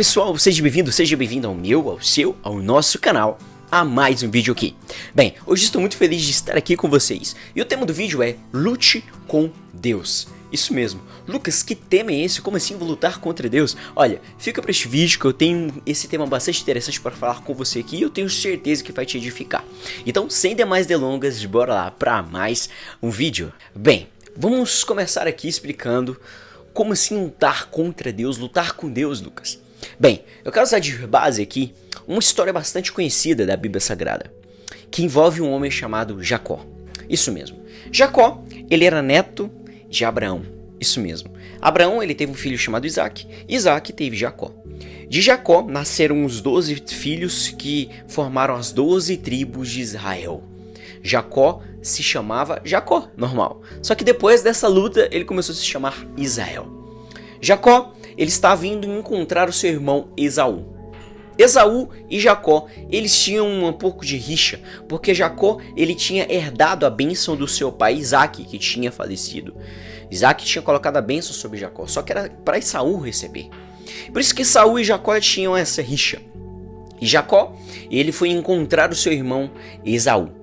Pessoal, seja bem-vindo ao meu, ao seu, ao nosso canal, a mais um vídeo aqui. Bem, hoje estou muito feliz de estar aqui com vocês, e o tema do vídeo é Lute com Deus. Isso mesmo. Lucas, que tema é esse? Como assim vou lutar contra Deus? Olha, fica para este vídeo que eu tenho esse tema bastante interessante para falar com você aqui e eu tenho certeza que vai te edificar. Então, sem demais delongas, bora lá para mais um vídeo. Bem, vamos começar aqui explicando como assim lutar contra Deus, lutar com Deus, Lucas. Bem, eu quero usar de base aqui uma história bastante conhecida da Bíblia Sagrada, que envolve um homem chamado Jacó. Isso mesmo. Jacó, ele era neto de Abraão. Isso mesmo. Abraão, ele teve um filho chamado Isaac. Isaac teve Jacó. De Jacó nasceram os 12 filhos que formaram as 12 tribos de Israel. Jacó se chamava Jacó, normal. Só que depois dessa luta, ele começou a se chamar Israel. Jacó, ele estava indo encontrar o seu irmão Esaú. Esaú e Jacó, eles tinham um pouco de rixa, porque Jacó, ele tinha herdado a bênção do seu pai Isaac, que tinha falecido. Isaac tinha colocado a bênção sobre Jacó, só que era para Esaú receber. Por isso que Esaú e Jacó tinham essa rixa. E Jacó, ele foi encontrar o seu irmão Esaú.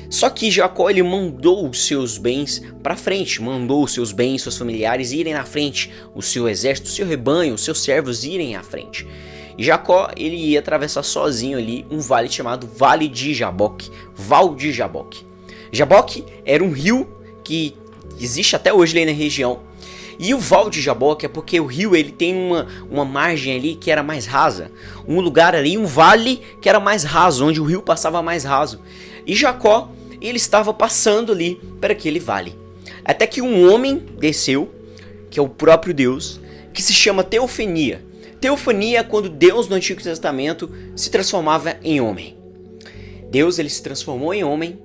Só que Jacó, ele mandou os seus bens para frente, mandou os seus bens, seus familiares irem na frente, o seu exército, o seu rebanho, os seus servos irem à frente. E Jacó, ele ia atravessar sozinho ali um vale chamado Vale de Jaboque, Val de Jaboque. Jaboque era um rio que existe até hoje ali na região. E o Val de Jaboque é porque o rio ele tem uma margem ali que era mais rasa. Um lugar ali, um vale que era mais raso, onde o rio passava mais raso. E Jacó, ele estava passando ali para aquele vale. Até que um homem desceu, que é o próprio Deus, que se chama Teofania. Teofania é quando Deus no Antigo Testamento se transformava em homem. Deus, ele se transformou em homem,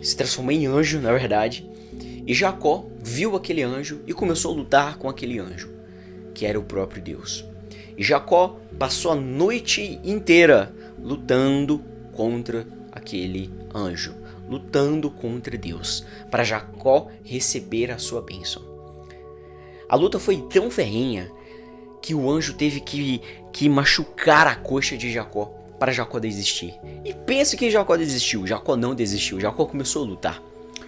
se transformou em anjo, na verdade. E Jacó viu aquele anjo e começou a lutar com aquele anjo, que era o próprio Deus. E Jacó passou a noite inteira lutando contra aquele anjo, lutando contra Deus, para Jacó receber a sua bênção. A luta foi tão ferrenha que o anjo teve que machucar a coxa de Jacó para Jacó desistir. E pensa que Jacó desistiu. Jacó não desistiu. Jacó começou a lutar.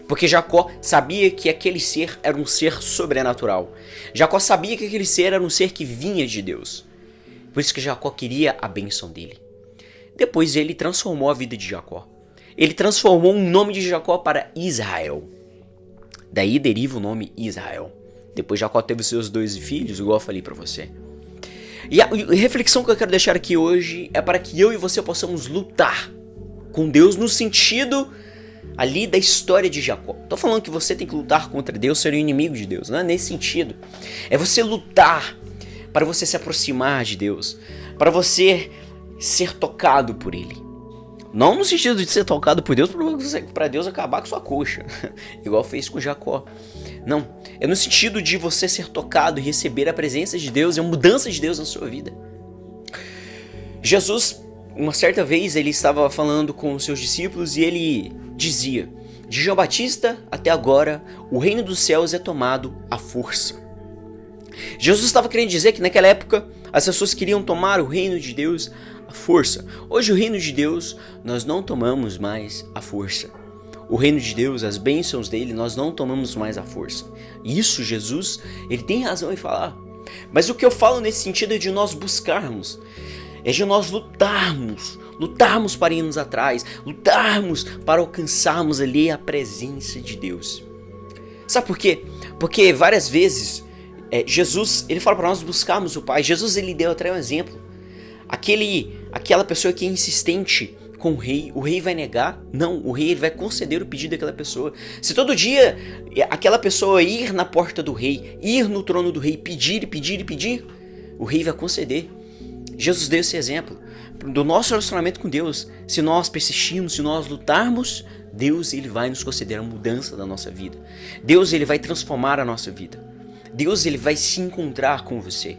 Porque Jacó sabia que aquele ser era um ser sobrenatural. Jacó sabia que aquele ser era um ser que vinha de Deus. Por isso que Jacó queria a bênção dele. Depois ele transformou a vida de Jacó. Ele transformou o nome de Jacó para Israel. Daí deriva o nome Israel. Depois Jacó teve seus 2 filhos, igual eu falei para você. E a reflexão que eu quero deixar aqui hoje é para que eu e você possamos lutar com Deus no sentido ali da história de Jacó. Tô falando que você tem que lutar contra Deus, ser o inimigo de Deus, não é nesse sentido. É você lutar para você se aproximar de Deus, para você ser tocado por Ele. Não no sentido de ser tocado por Deus para Deus acabar com sua coxa, igual fez com Jacó. Não, é no sentido de você ser tocado e receber a presença de Deus e a mudança de Deus na sua vida. Jesus, uma certa vez, ele estava falando com os seus discípulos e ele dizia: de João Batista até agora, o reino dos céus é tomado à força. Jesus estava querendo dizer que naquela época as pessoas queriam tomar o reino de Deus à força. Hoje o reino de Deus nós não tomamos mais à força. O reino de Deus, as bênçãos dele, nós não tomamos mais à força. Isso Jesus, ele tem razão em falar. Mas o que eu falo nesse sentido é de nós buscarmos, é de nós lutarmos para irmos atrás, lutarmos para alcançarmos ali a presença de Deus. Sabe por quê? Porque várias vezes Jesus, ele fala para nós buscarmos o Pai. Jesus, ele deu até um exemplo. Aquela pessoa que é insistente com o rei vai negar? Não, o rei ele vai conceder o pedido daquela pessoa. Se todo dia aquela pessoa ir na porta do rei, ir no trono do rei, pedir, o rei vai conceder. Jesus deu esse exemplo do nosso relacionamento com Deus. Se nós persistirmos, se nós lutarmos, Deus ele vai nos conceder a mudança da nossa vida. Deus ele vai transformar a nossa vida. Deus ele vai se encontrar com você.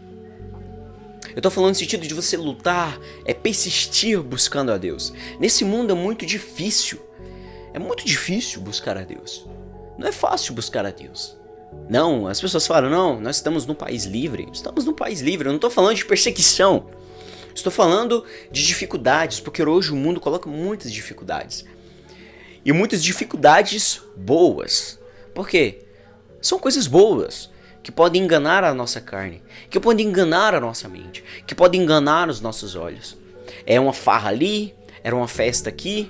Eu tô falando no sentido de você lutar, é persistir buscando a Deus. Nesse mundo é muito difícil buscar a Deus. Não é fácil buscar a Deus. Não, as pessoas falam, não, nós estamos num país livre. Estamos num país livre, eu não estou falando de perseguição. Estou falando de dificuldades, porque hoje o mundo coloca muitas dificuldades. E muitas dificuldades boas. Por quê? São coisas boas, que podem enganar a nossa carne, que podem enganar a nossa mente, que podem enganar os nossos olhos. É uma farra ali, era uma festa aqui,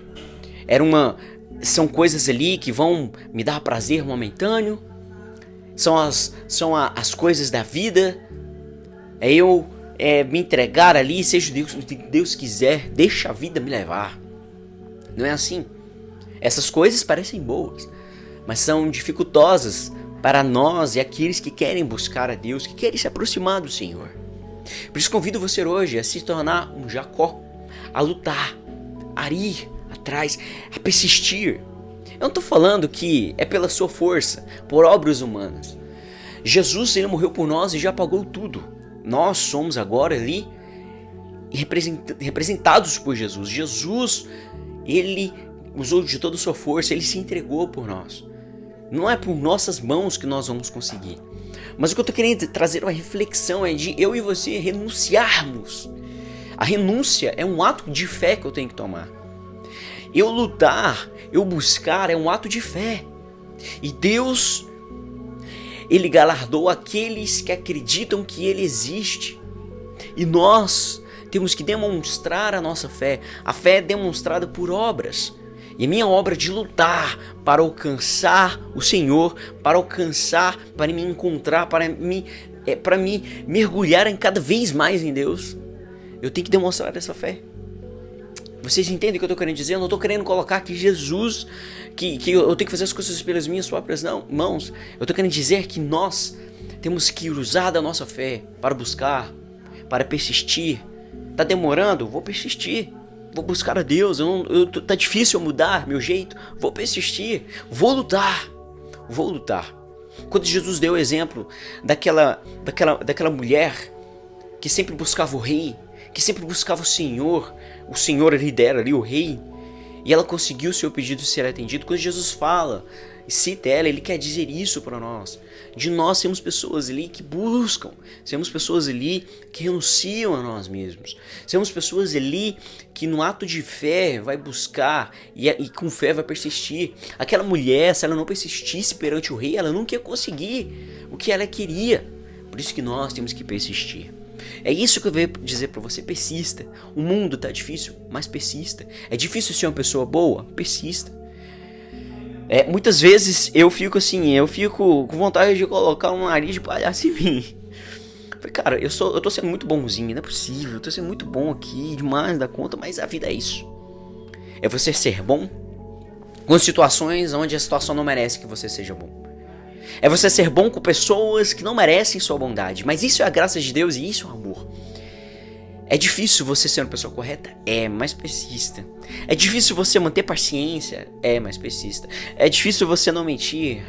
são coisas ali que vão me dar prazer momentâneo, são as coisas da vida, é eu me entregar ali, seja o que Deus quiser, deixa a vida me levar. Não é assim. Essas coisas parecem boas, mas são dificultosas para nós e aqueles que querem buscar a Deus, que querem se aproximar do Senhor. Por isso convido você hoje a se tornar um Jacó, a lutar, a ir atrás, a persistir. Eu não estou falando que é pela sua força, por obras humanas. Jesus, ele morreu por nós e já pagou tudo. Nós somos agora ali representados por Jesus. Jesus, ele usou de toda a sua força, ele se entregou por nós. Não é por nossas mãos que nós vamos conseguir. Mas o que eu estou querendo trazer uma reflexão é de eu e você renunciarmos. A renúncia é um ato de fé que eu tenho que tomar. Eu lutar, eu buscar é um ato de fé. E Deus, ele galardoa aqueles que acreditam que ele existe. E nós temos que demonstrar a nossa fé. A fé é demonstrada por obras. E a minha obra de lutar para alcançar o Senhor, para me encontrar, para me mergulhar em cada vez mais em Deus, eu tenho que demonstrar essa fé. Vocês entendem o que eu estou querendo dizer? Eu não estou querendo colocar que Jesus, que eu tenho que fazer as coisas pelas minhas próprias mãos. Eu estou querendo dizer que nós temos que usar da nossa fé para buscar, para persistir. Está demorando? Vou persistir. Vou buscar a Deus, tá difícil eu mudar meu jeito, vou persistir, vou lutar. Quando Jesus deu o exemplo daquela mulher que sempre buscava o rei, que sempre buscava o Senhor ele dera ali o rei, e ela conseguiu seu pedido ser atendido. Quando Jesus fala, cita ela, ele quer dizer isso para nós. De nós sermos pessoas ali que buscam, sermos pessoas ali que renunciam a nós mesmos, sermos pessoas ali que no ato de fé vai buscar e com fé vai persistir. Aquela mulher, se ela não persistisse perante o rei, ela nunca ia conseguir o que ela queria. Por isso que nós temos que persistir. É isso que eu venho dizer pra você, persista. O mundo tá difícil, mas persista. É difícil ser uma pessoa boa? Persista. Muitas vezes eu fico com vontade de colocar um nariz de palhaço em mim. Cara, eu tô sendo muito bonzinho, não é possível. Eu tô sendo muito bom aqui, demais da conta, mas a vida é isso. É você ser bom com situações onde a situação não merece que você seja bom. É você ser bom com pessoas que não merecem sua bondade. Mas isso é a graça de Deus e isso é o amor. É difícil você ser uma pessoa correta? Mas persista. É difícil você manter paciência? Mas persista. É difícil você não mentir?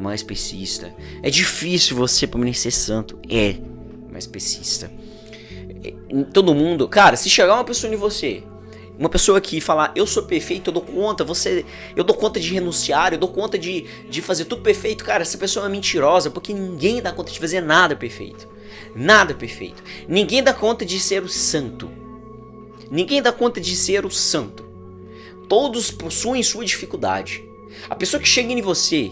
Mas persista. É difícil você permanecer santo? Mas persista. Todo mundo... Cara, se chegar uma pessoa em você... Uma pessoa que falar, eu sou perfeito, eu dou conta de renunciar, eu dou conta de fazer tudo perfeito. Cara, essa pessoa é mentirosa, porque ninguém dá conta de fazer nada perfeito. Nada perfeito. Ninguém dá conta de ser o santo. Ninguém dá conta de ser o santo. Todos possuem sua dificuldade. A pessoa que chega em você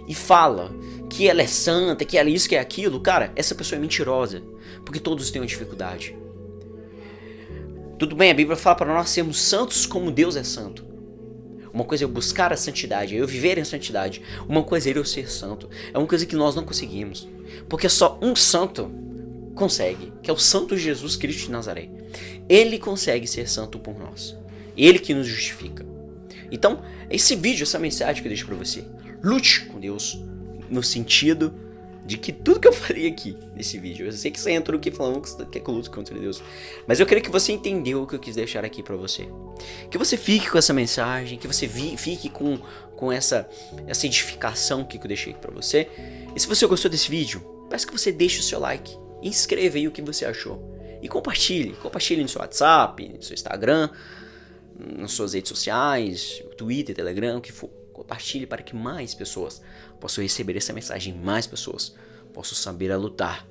e fala que ela é santa, que ela é isso, que é aquilo, cara, essa pessoa é mentirosa, porque todos têm uma dificuldade. Tudo bem, a Bíblia fala para nós sermos santos como Deus é santo. Uma coisa é eu buscar a santidade, é eu viver em santidade. Uma coisa é eu ser santo. É uma coisa que nós não conseguimos. Porque só um santo consegue, que é o Santo Jesus Cristo de Nazaré. Ele consegue ser santo por nós. Ele que nos justifica. Então, esse vídeo, essa mensagem que eu deixo para você. Lute com Deus no sentido de que tudo que eu falei aqui nesse vídeo, eu sei que você entrou aqui falando que é luta contra Deus, mas eu creio que você entendeu o que eu quis deixar aqui pra você. Que você fique com essa mensagem, que você fique com essa edificação que eu deixei aqui pra você. E se você gostou desse vídeo, peço que você deixe o seu like, inscreva aí o que você achou e compartilhe no seu WhatsApp, no seu Instagram, nas suas redes sociais, Twitter, Telegram, o que for. compartilhe para que mais pessoas possam receber essa mensagem, mais pessoas possam saber a lutar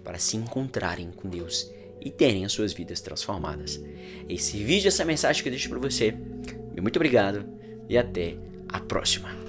para se encontrarem com Deus e terem as suas vidas transformadas. Esse vídeo, essa mensagem que eu deixo para você. Muito obrigado e até a próxima.